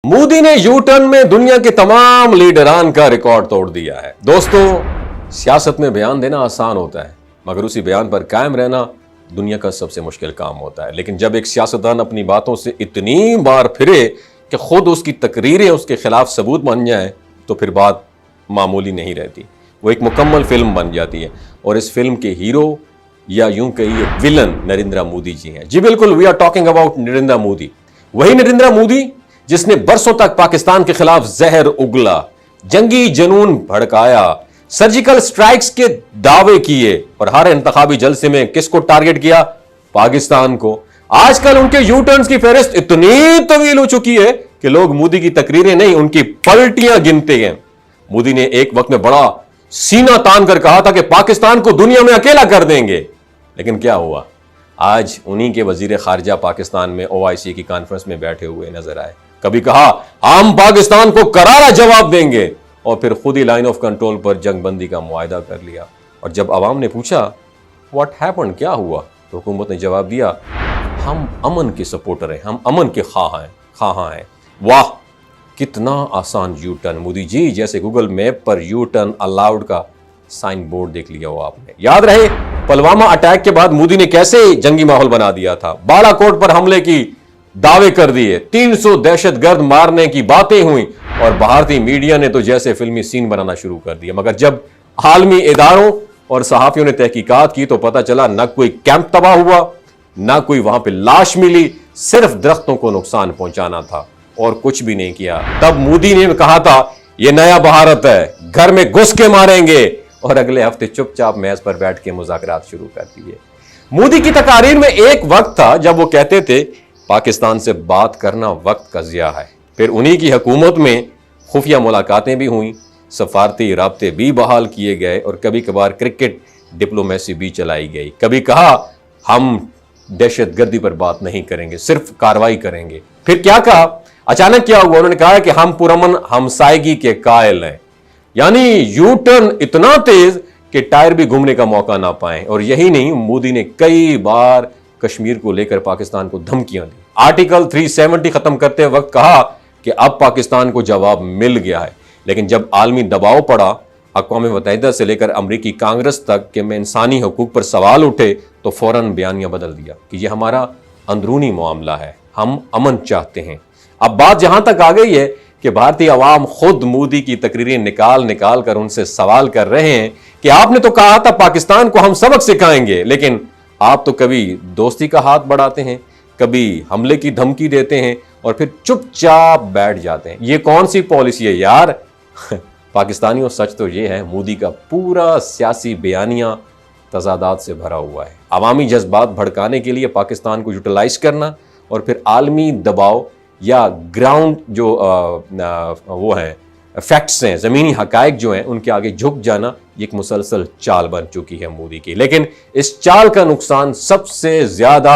मोदी ने U turn में दुनिया के तमाम लीडरान का रिकॉर्ड तोड़ दिया है। दोस्तों, सियासत में बयान देना आसान होता है, मगर उसी बयान पर कायम रहना दुनिया का सबसे मुश्किल काम होता है। लेकिन जब एक सियासतदान अपनी बातों से इतनी बार फिरे कि खुद उसकी तकरीरें उसके खिलाफ सबूत बन जाएं, तो फिर बात मामूली नहीं रहती, वो एक मुकम्मल फिल्म बन जाती है। और इस फिल्म के हीरो या यूं कहिए विलन नरेंद्र मोदी जी हैं। जी बिल्कुल, we are talking about Narendra Modi. वही नरेंद्र मोदी जिसने बरसों तक पाकिस्तान के खिलाफ जहर उगला, जंगी जुनून भड़काया, सर्जिकल स्ट्राइक्स के दावे किए और हर इंतखाबी जलसे में किसको टारगेट किया? पाकिस्तान को। आजकल उनके यू टर्न्स की फहरिस्त इतनी तवील हो चुकी है कि लोग मोदी की तकरीरें नहीं, उनकी पलटियां गिनते हैं। मोदी ने एक वक्त में बड़ा सीना तान कर कहा था कि पाकिस्तान को दुनिया में अकेला कर देंगे, लेकिन क्या हुआ? आज उन्हीं के वजीर खारजा पाकिस्तान में OIC की कॉन्फ्रेंस में बैठे हुए नजर आए। कभी कहा हम पाकिस्तान को करारा जवाब देंगे, और फिर खुद ही लाइन ऑफ कंट्रोल पर जंगबंदी का मुआहदा कर लिया। और जब अवाम ने पूछा व्हाट हैपेंड, क्या हुआ, तो हुकूमत ने जवाब दिया हम अमन के सपोर्टर हैं, हम अमन के ख़्वाह हैं। वाह, कितना आसान यू टर्न मोदी जी। जैसे गूगल मैप पर यू टर्न अलाउड का साइन बोर्ड देख लिया हो आपने। याद रहे पुलवामा अटैक के बाद मोदी ने कैसे जंगी माहौल बना दिया था, बालाकोट पर हमले की दावे कर दिए, 300 दहशतगर्द मारने की बातें हुई, और भारतीय मीडिया ने तो जैसे फिल्मी सीन बनाना शुरू कर दिया। मगर जब आलमी इदारों और सहाफियों ने तहकीकात की तो पता चला न कोई कैंप तबाह हुआ, न कोई वहां पे लाश मिली, सिर्फ दरख्तों को नुकसान पहुंचाना था और कुछ भी नहीं किया। तब मोदी ने कहा था यह नया भारत है, घर में घुस के मारेंगे, और अगले हफ्ते चुपचाप मेज पर बैठ के मुज़ाकरात शुरू कर दिए। मोदी की तकारीर में एक वक्त था जब वो कहते थे पाकिस्तान से बात करना वक्त का ज़िया है। फिर उन्हीं की हुकूमत में खुफिया मुलाकातें भी हुई, सफारती राब्ते भी बहाल किए गए, और कभी कभार क्रिकेट डिप्लोमेसी भी चलाई गई। कभी कहा हम दहशतगर्दी पर बात नहीं करेंगे, सिर्फ कार्रवाई करेंगे। फिर क्या कहा? अचानक क्या हुआ? उन्होंने कहा कि हम पुरअमन हमसायगी के कायल हैं। यानी यू टर्न इतना तेज कि टायर भी घूमने का मौका ना पाए। और यही नहीं, मोदी ने कई बार कश्मीर को लेकर पाकिस्तान को धमकियां दी। आर्टिकल 370 खत्म करते वक्त कहा कि अब पाकिस्तान को जवाब मिल गया है। लेकिन जब आलमी दबाव पड़ा, अक़वाम मुत्तहिदा से लेकर अमरीकी कांग्रेस तक के में इंसानी हकूक पर सवाल उठे, तो फौरन बयानिया बदल दिया कि यह हमारा अंदरूनी मामला है, हम अमन चाहते हैं। अब बात जहां तक आ गई है कि भारतीय अवाम खुद मोदी की तकरीरें निकाल कर उनसे सवाल कर रहे हैं कि आपने तो कहा था पाकिस्तान को हम सबक सिखाएंगे, लेकिन आप तो कभी दोस्ती का हाथ बढ़ाते हैं, कभी हमले की धमकी देते हैं, और फिर चुपचाप बैठ जाते हैं। ये कौन सी पॉलिसी है यार? पाकिस्तानियों, सच तो ये है मोदी का पूरा सियासी बयानिया तजादात से भरा हुआ है। अवामी जज्बात भड़काने के लिए पाकिस्तान को यूटिलाइज करना, और फिर आलमी दबाव या ग्राउंड जो वो है फैक्ट्स हैं, ज़मीनी हकायक जो हैं, उनके आगे झुक जाना, ये एक मुसलसल चाल बन चुकी है मोदी की। लेकिन इस चाल का नुकसान सबसे ज़्यादा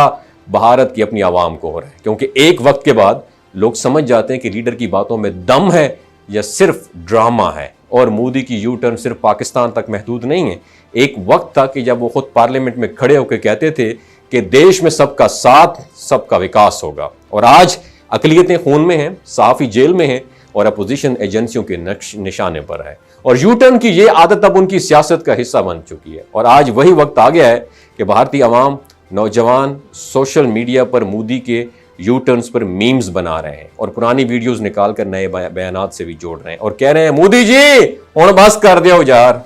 भारत की अपनी आवाम को हो रहा है, क्योंकि एक वक्त के बाद लोग समझ जाते हैं कि लीडर की बातों में दम है या सिर्फ ड्रामा है। और मोदी की यू टर्न सिर्फ पाकिस्तान तक महदूद नहीं है। एक वक्त था कि जब वो खुद पार्लियामेंट में खड़े होकर कहते थे कि देश में सबका साथ, सबका विकास होगा, और आज अकलियतें खून में हैं, सहाफ़ी जेल में हैं, और अपोजिशन एजेंसियों के निशाने पर है। और यू टर्न की ये आदत अब उनकी सियासत का हिस्सा बन चुकी है। और आज वही वक्त आ गया है कि भारतीय अवाम, नौजवान सोशल मीडिया पर मोदी के यू टर्न्स पर मीम्स बना रहे हैं, और पुरानी वीडियोस निकाल कर नए बयानात से भी जोड़ रहे हैं, और कह रहे हैं मोदी जी हुण बस कर दो यार।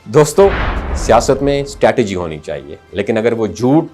दोस्तों, सियासत में स्ट्रैटेजी होनी चाहिए, लेकिन अगर वो झूठ,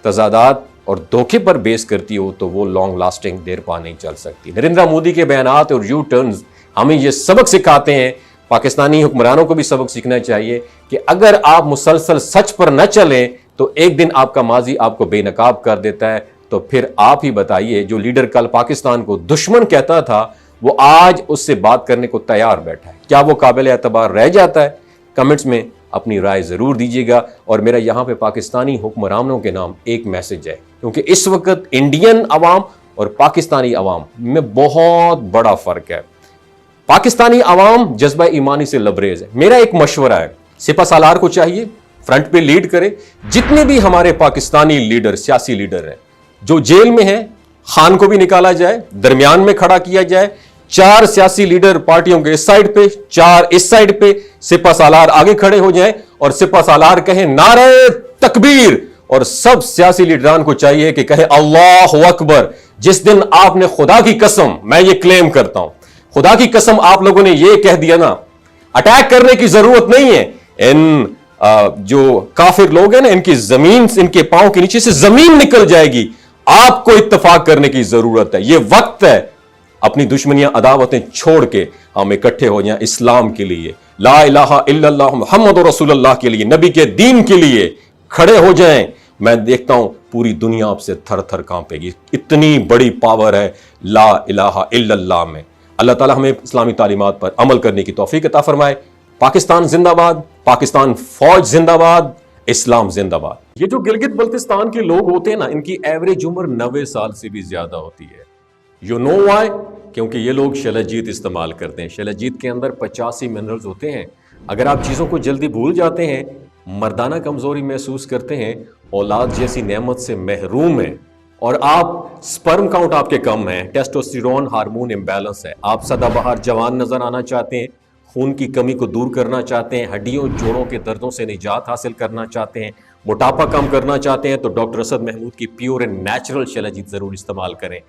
तजादात और धोखे पर बेस करती हो तो वो लॉन्ग लास्टिंग देर पा नहीं चल सकती। नरेंद्र मोदी के बयानात और यू टर्न्स हमें ये सबक सिखाते हैं, पाकिस्तानी हुक्मरानों को भी सबक सीखना चाहिए कि अगर आप मुसलसल सच पर न चलें तो एक दिन आपका माजी आपको बेनकाब कर देता है। तो फिर आप ही बताइए, जो लीडर कल पाकिस्तान को दुश्मन कहता था, वो आज उससे बात करने को तैयार बैठा है। क्या वो काबिल एतबार रह जाता है? कमेंट्स में अपनी राय जरूर दीजिएगा। और मेरा यहाँ पे पाकिस्तानी हुक्मरानों के नाम एक मैसेज है, क्योंकि इस वक्त इंडियन अवाम और पाकिस्तानी अवाम में बहुत बड़ा फर्क है। पाकिस्तानी अवाम जज्बा ईमानी से लबरेज है। मेरा एक मशवरा है, सिपा सालार को चाहिए फ्रंट पे लीड करे। जितने भी हमारे पाकिस्तानी लीडर, सियासी लीडर हैं जो जेल में हैं, खान को भी निकाला जाए, दरमियान में खड़ा किया जाए, 4 सियासी लीडर पार्टियों के इस साइड पे, 4 इस साइड पे, सिपा सालार आगे खड़े हो जाएं और सिपा सालार कहें नारे तकबीर, और सब सियासी लीडरान को चाहिए कि कहे अल्लाहु अकबर। जिस दिन आपने खुदा की कसम, मैं ये क्लेम करता हूं, खुदा की कसम आप लोगों ने ये कह दिया ना, अटैक करने की जरूरत नहीं है, इन जो काफिर लोग हैं ना, इनकी जमीन, इनके पांव के नीचे से जमीन निकल जाएगी। आपको इत्तेफाक करने की जरूरत है, ये वक्त है, अपनी दुश्मनियां अदावतें छोड़ के हम इकट्ठे हो जाएं इस्लाम के लिए, ला इलाहा इल्लल्लाह मुहम्मद रसूलुल्लाह के लिए, नबी के दीन के लिए खड़े हो जाएं। मैं देखता हूं पूरी दुनिया आपसे थर थर कांपेगी, इतनी बड़ी पावर है ला इलाहा इल्लल्लाह में। अल्लाह ताला हमें इस्लामी तालीमात पर अमल करने की तौफीक अता फरमाए। पाकिस्तान जिंदाबाद, पाकिस्तान फौज जिंदाबाद, इस्लाम जिंदाबाद। ये जो गिलगित बल्तिस्तान के लोग होते हैं ना, इनकी एवरेज उम्र 90 साल से भी ज्यादा होती है। You know why? क्योंकि ये लोग शलजीत इस्तेमाल करते हैं। शलजीत के अंदर 85 मिनरल्स होते हैं। अगर आप चीज़ों को जल्दी भूल जाते हैं, मर्दाना कमजोरी महसूस करते हैं, औलाद जैसी नेमत से महरूम हैं, और आप स्पर्म काउंट आपके कम है, टेस्टोस्टेरोन हार्मोन इम्बैलेंस है, आप सदाबहार जवान नजर आना चाहते हैं, खून की कमी को दूर करना चाहते हैं, हड्डियों जोड़ों के दर्दों से निजात हासिल करना चाहते हैं, मोटापा कम करना चाहते हैं, तो डॉक्टर असद महमूद की प्योर एंड नेचुरल शलजीत ज़रूर इस्तेमाल करें।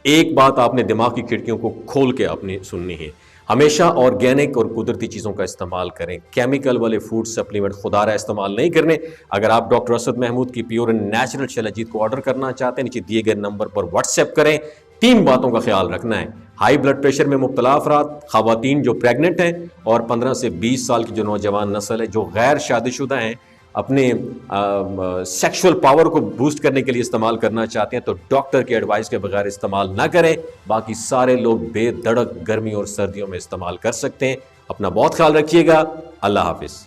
एक बात आपने दिमाग की खिड़कियों को खोल के आपने सुननी है, हमेशा ऑर्गेनिक और कुदरती चीज़ों का इस्तेमाल करें। केमिकल वाले फूड सप्लीमेंट खुदारा इस्तेमाल नहीं करने। अगर आप डॉक्टर असद महमूद की प्योर एंड नेचुरल शलजीत को ऑर्डर करना चाहते हैं, नीचे दिए गए नंबर पर व्हाट्सएप करें। 3 बातों का ख्याल रखना है, हाई ब्लड प्रेशर में मुब्तला अफराद, खवातीन जो प्रेग्नेंट हैं, और 15 से 20 साल की जो नौजवान नस्ल है जो गैर शादीशुदा हैं, अपने सेक्सुअल पावर को बूस्ट करने के लिए इस्तेमाल करना चाहते हैं, तो डॉक्टर की एडवाइस के बगैर इस्तेमाल ना करें। बाकी सारे लोग बेधड़क गर्मी और सर्दियों में इस्तेमाल कर सकते हैं। अपना बहुत ख्याल रखिएगा। अल्लाह हाफिज।